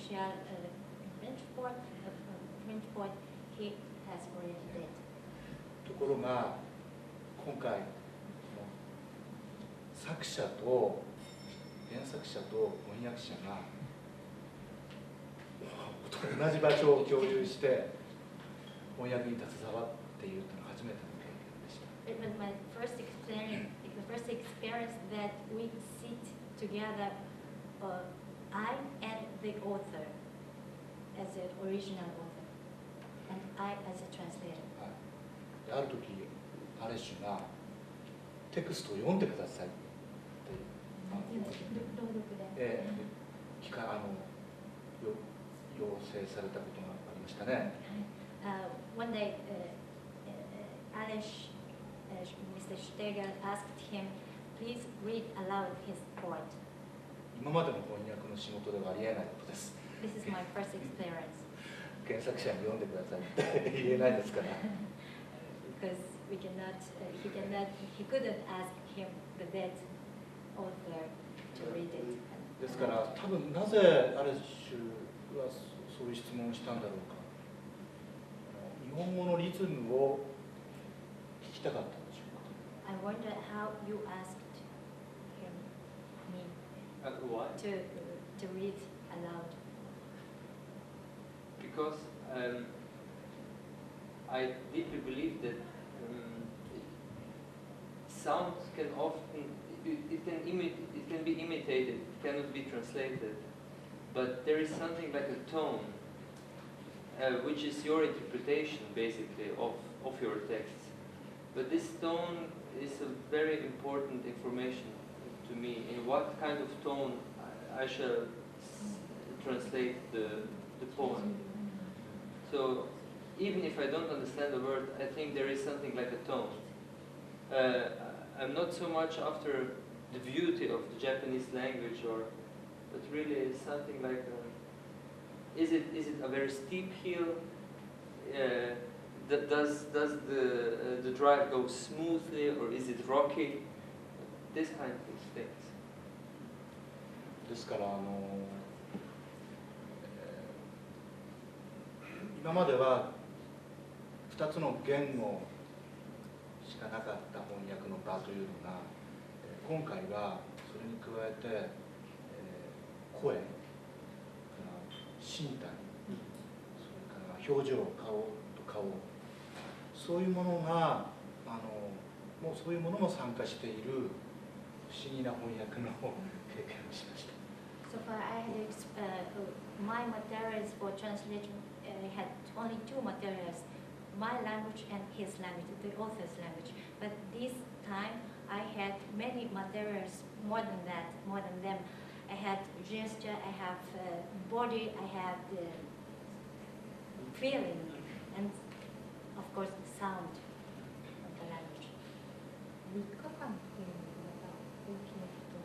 initial French poet, he has already dead. ところが今回作者と原作者と翻訳者が同じ場所を共有して翻訳に携わっているというのは初めての経験でした。It was my first experience that we sit together, I and the author as an original author, and I as a translator. ある時アレシュがテクストを読んでくださいって要請されたことがありましたね。One day, Aleš, Mr. Šteger asked him, please read aloud his poet. 今までの翻訳の仕事ではありえないことです。This is my first experience. 原作者に読んでくださいって言えないですから。Because we cannot, he couldn't ask him, the dead author, to read it. ですから多分なぜアレシュはそういう質問をしたんだろうか。日本語のリズムを聞きたかったんでしょうか。I wonder how you asked him, me, to read aloud. Because I deeply believe that sound can often, it can be imitated, it cannot be translated, but there is something like a tone, which is your interpretation basically of your text. But this tone is a very important information to me. In what kind of tone I shall translate the poem. So even if I don't understand the word, I think there is something like a tone. I'm not so much after the beauty of the Japanese language, but really something like is it a very steep hill? Does the drive go smoothly, or is it rocky? This kind of things. ですから今までは2つの言語しかなかった翻訳の場というのが、今回はそれに加えて、声、身体、それから表情、顔と顔、そういうものがもうそういうものも参加している不思議な翻訳の経験をしました。So far, I had my materials for translation. I had only two materials, my language and his language, the author's language. But this time, I had many materials, more than that, more than them. I had gesture, I have body, I had feeling, and of course, sound of the language. 3日間っていうのがまた大きなこと。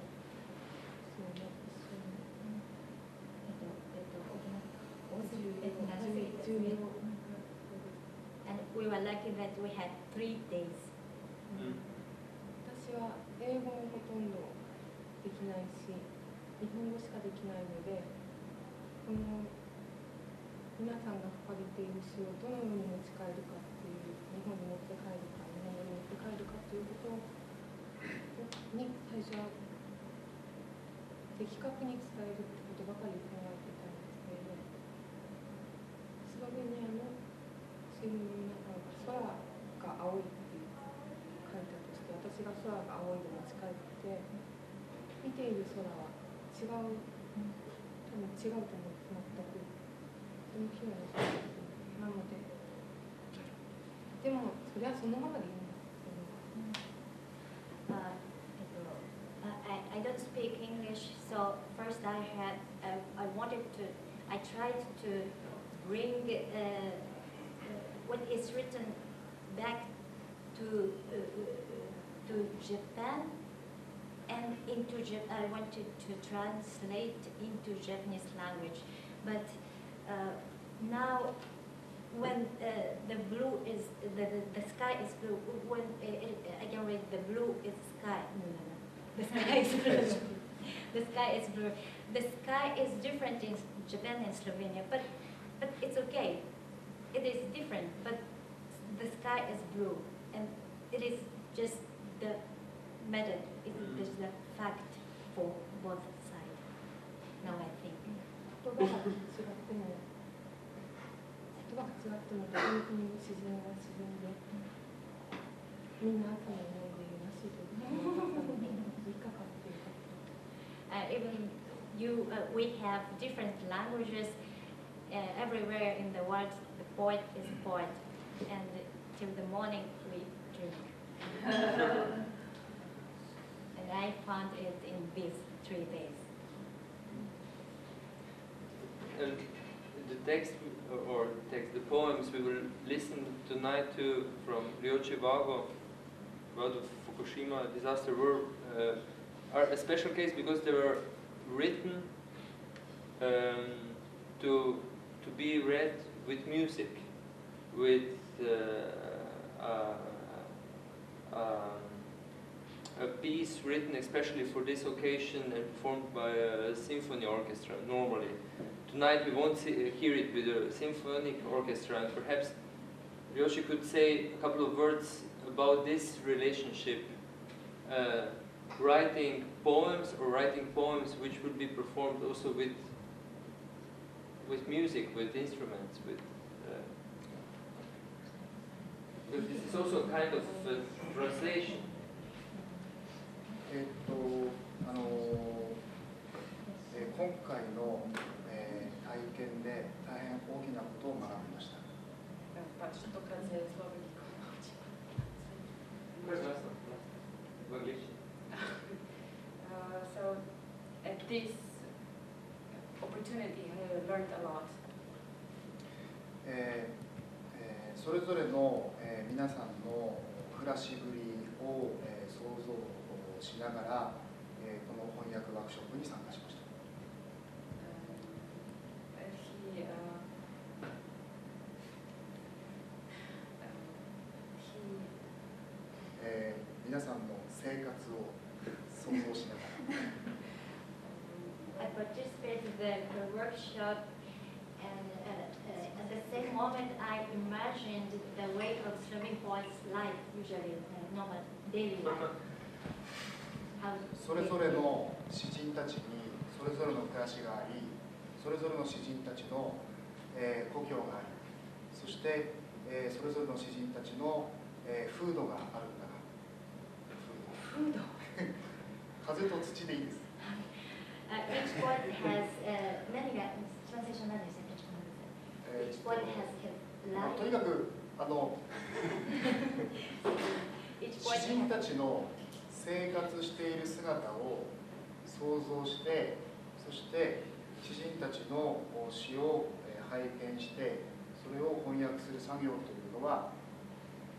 そうね。And we were lucky that we had 3 days. 私は英語もほとんどできないし、日本語しかできないので、この皆さんが書かれている詩をどのように持ち帰るかっていう、日本に持って帰るか、日本語に持って帰るかということに最初は的確に伝えるってことばかり考えていたんですけれど、スロベニアの詩人の皆さんが空が青いっていう書いたとして、私が空が青いで持ち帰って見ている空は違う、多分違うと思う、全く。とても綺麗な空なので、でもそれはそのままでいいんですけど。I don't speak English, so first I tried to bring what is written back to Japan, and I wanted to translate into Japanese language, but now when the blue is the sky is blue, when I can read the blue is sky. No. The sky is blue. The sky is blue. the sky is different in Japan and Slovenia, but it's okay. It is different, but the sky is blue, and it is just the method. It is the fact for both sides. Now I think. 言葉が違っても本当に自然は自然でみんな頭を飲んでいるらしいということが引っかかっている。Even we have different languages everywhere in the world. The poet is poet, and till the morning we drink. And I found it in these 3 days. And the text, the poems we will listen tonight to from Ryouichi Wago about the Fukushima disaster are a special case because they were written to be read with music, with a piece written especially for this occasion and performed by a symphony orchestra normally. Tonight we won't hear it with a symphonic orchestra, and perhaps Ryouichi could say a couple of words about this relationship, writing poems which would be performed also with music, with instruments, because this is also a kind of translation. 今回の、体験で大変大きなことを学びました。So at this opportunity, I learned a lot. それぞれの、皆さんの暮らしぶりを、想像しながら、この翻訳ワークショップに参加しました。皆さんの生活を想像しながら。I participated in the workshop, and at the same moment I imagined the way of Slovene poets' life, usually normal daily life. それぞれの詩人たちにそれぞれの暮らしがあり、それぞれの詩人たちの、故郷があり、そして、それぞれの詩人たちの、風土があるんだな。風土風と土でいいです。Each poet has many translation languages. Each poet has his life. とにかく詩人たちの生活している姿を想像して、そして詩人たちの詩を拝見して、それを翻訳する作業というのは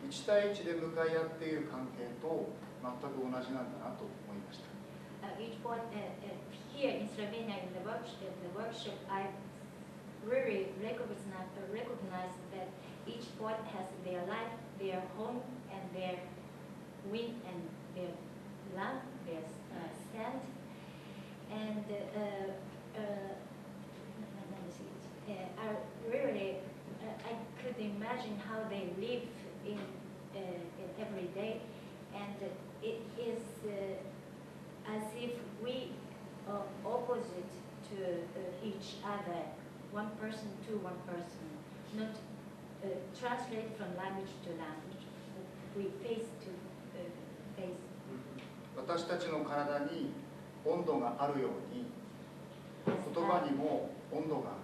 1対1で向かい合っている関係と全く同じなんだなと思いました。Each poet here in Slovenia in the workshop, I really recognize that each poet has their life, their home, and their wind, and their land, their sand, and I could imagine how they live in every day, and it is as if we are opposite to each other, one person to one person, not translate from language to language, but we face to face. 私たちの体に温度があるように、言葉にも温度が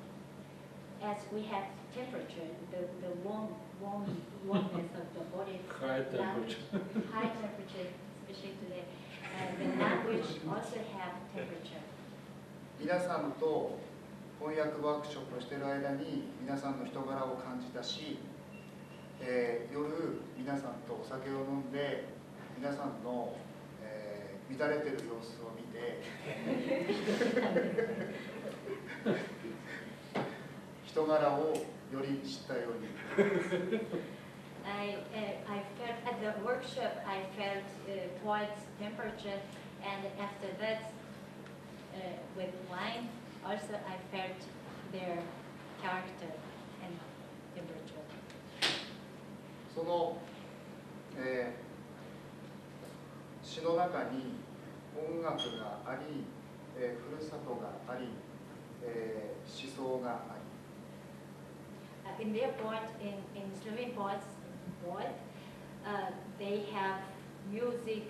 ある。As we have temperature, the warmness of the body, high temperature, especially today, the language also have temperature. 皆さんと翻訳ワークショップをしている間に皆さんの人柄を感じたし、夜皆さんとお酒を飲んで皆さんの、乱れている様子を見て人柄をより知ったように。I felt at the workshop. I felt poet's temperature, and after that, with wine, also I felt their character and temperature. その、詩の中に音楽があり、ふるさとがあり、思想があり。In their poet, in Slovene poets, they have music,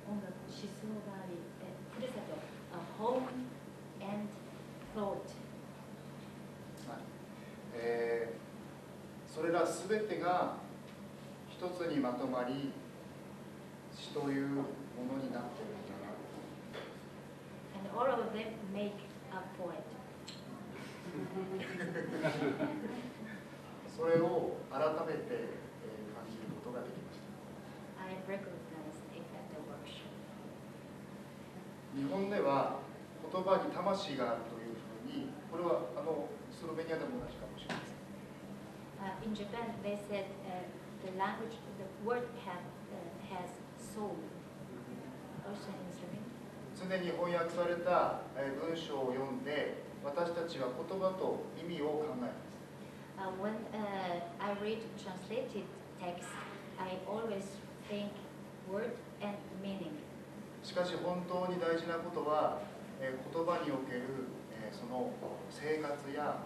音楽、思想があり、ふるさと、home and thought. それらすべてが一つにまとまり、詩というものになっているんだな。And all of them make a poet. それを改めて感じることができました。I recognize it at the workshop. 日本では言葉に魂があるというふうに、これはスロベニアでも同じかもしれません。In Japan, they said the language, the word has soul. Also in Slovene. 常に翻訳された文章を読んで、私たちは言葉と意味を考えます。When I read translated text, I always think word and meaning. しかし本当に大事なことは、言葉における、その生活や、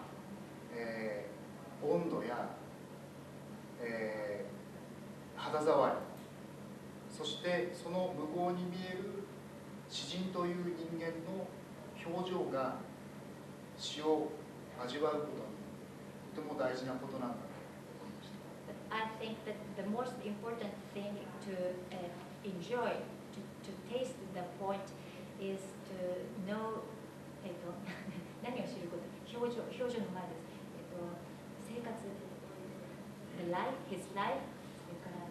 温度や、肌触り、そしてその向こうに見える詩人という人間の表情が詩を味わうことにとても大事なことなんだと思いました。But I think that the most important thing to enjoy, to taste the point, is to know 何を知ること、表情の前です。生活、the life, his life, それから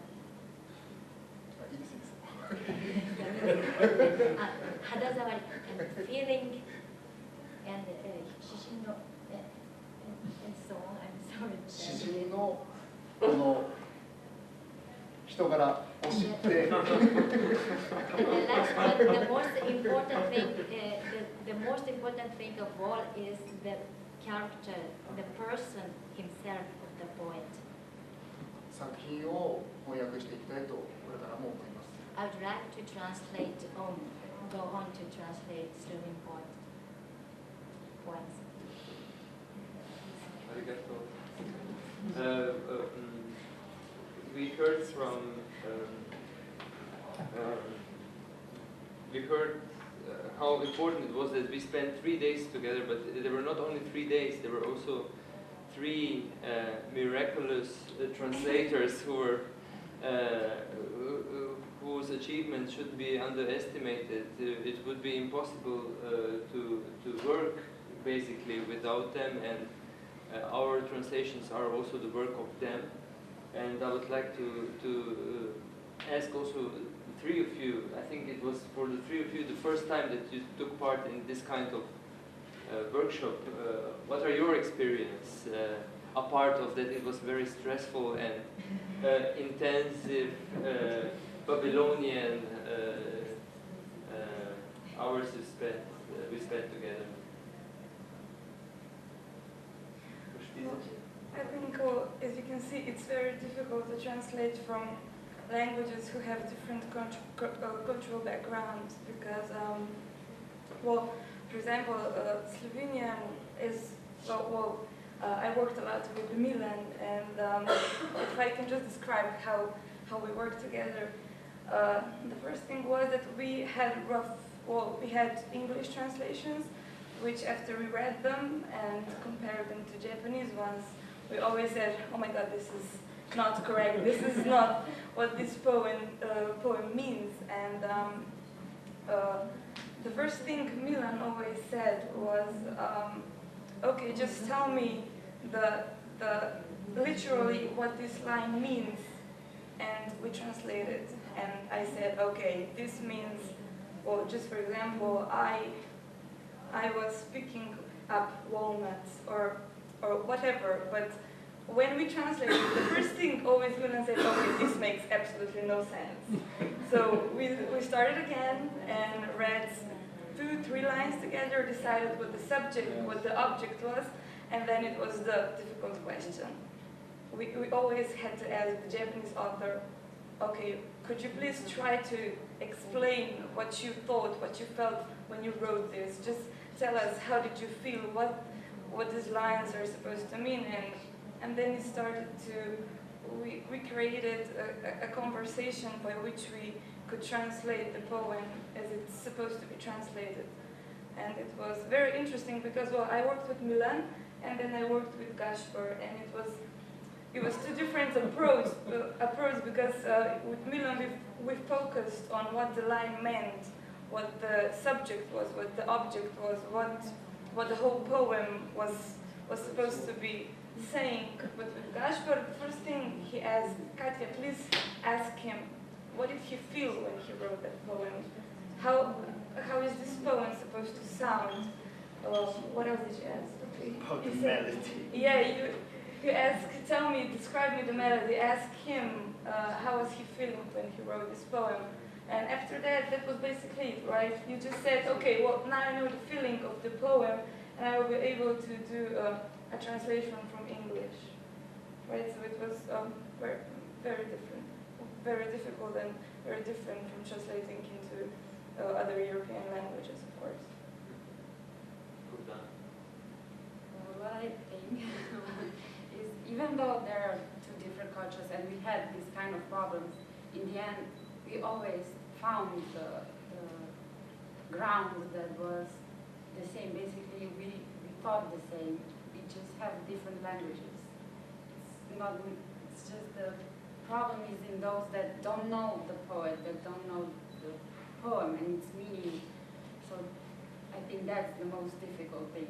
いいですね。肌触り、and feeling, and 詩人の、and so on. I'm sorry. 詩人のこの人柄を知って。And the last one, the most important thing, the most important thing of all is the character, the person himself of the poet. 作品を翻訳していきたいとこれからも思います。I would like to go on to translate Slovene poems. We heard from how important it was that we spent 3 days together, but there were not only 3 days, there were also 3 miraculous translators whose achievements should be underestimated. It would be impossible to work basically without them, and our translations are also the work of them. And I would like to ask also the 3 of you, I think it was for the 3 of you the first time that you took part in this kind of workshop. What are your experience? Apart of that, it was very stressful and intensive Babylonian hours we spent together. I think, as you can see, it's very difficult to translate from languages who have different cultural backgrounds because, well, for example, Slovenian is, I worked a lot with Milan, and if I can just describe how we worked together, the first thing was that we had we had English translations, which after we read them and compared them to Japanese ones, we always said, oh my god, this is not correct, this is not what this poem means. And the first thing Milan always said was, okay, just tell me literally what this line means, and we translate it. And I said, okay, this means, well, just for example, I was picking up walnuts or whatever, but when we translated, the first thing always Milan said, okay, this makes absolutely no sense. So we started again and read 2-3 lines together, decided what the subject, what the object was, and then it was the difficult question. We always had to ask the Japanese author, okay, could you please try to explain what you thought, what you felt when you wrote this? Just tell us, how did you feel, what these lines are supposed to mean? And then it started to, we created a conversation by which we could translate the poem as it's supposed to be translated. And it was very interesting because, well, I worked with Milan, and then I worked with Gašper, and it was two different approaches because with Milan we focused on what the line meant, what the subject was, what the object was, what the whole poem was supposed to be saying. But with Gašper, the first thing he asked, Katya, please ask him, what did he feel when he wrote that poem? How is this poem supposed to sound? What else did you ask? About the melody. Yeah, you ask, describe me the melody. Ask him how was he feeling when he wrote this poem. And after that was basically it, right? You just said, okay, well, now I know the feeling of the poem, and I will be able to do a translation from English, right? So it was very, very different, very difficult, and very different from translating into other European languages, of course. Gordana. What I think is, even though there are two different cultures and we had these kind of problems, in the end, we always found the ground that was the same. Basically, we thought the same. We just have different languages. It's just the problem is in those that don't know the poet, that don't know the poem and its meaning. So I think that's the most difficult thing.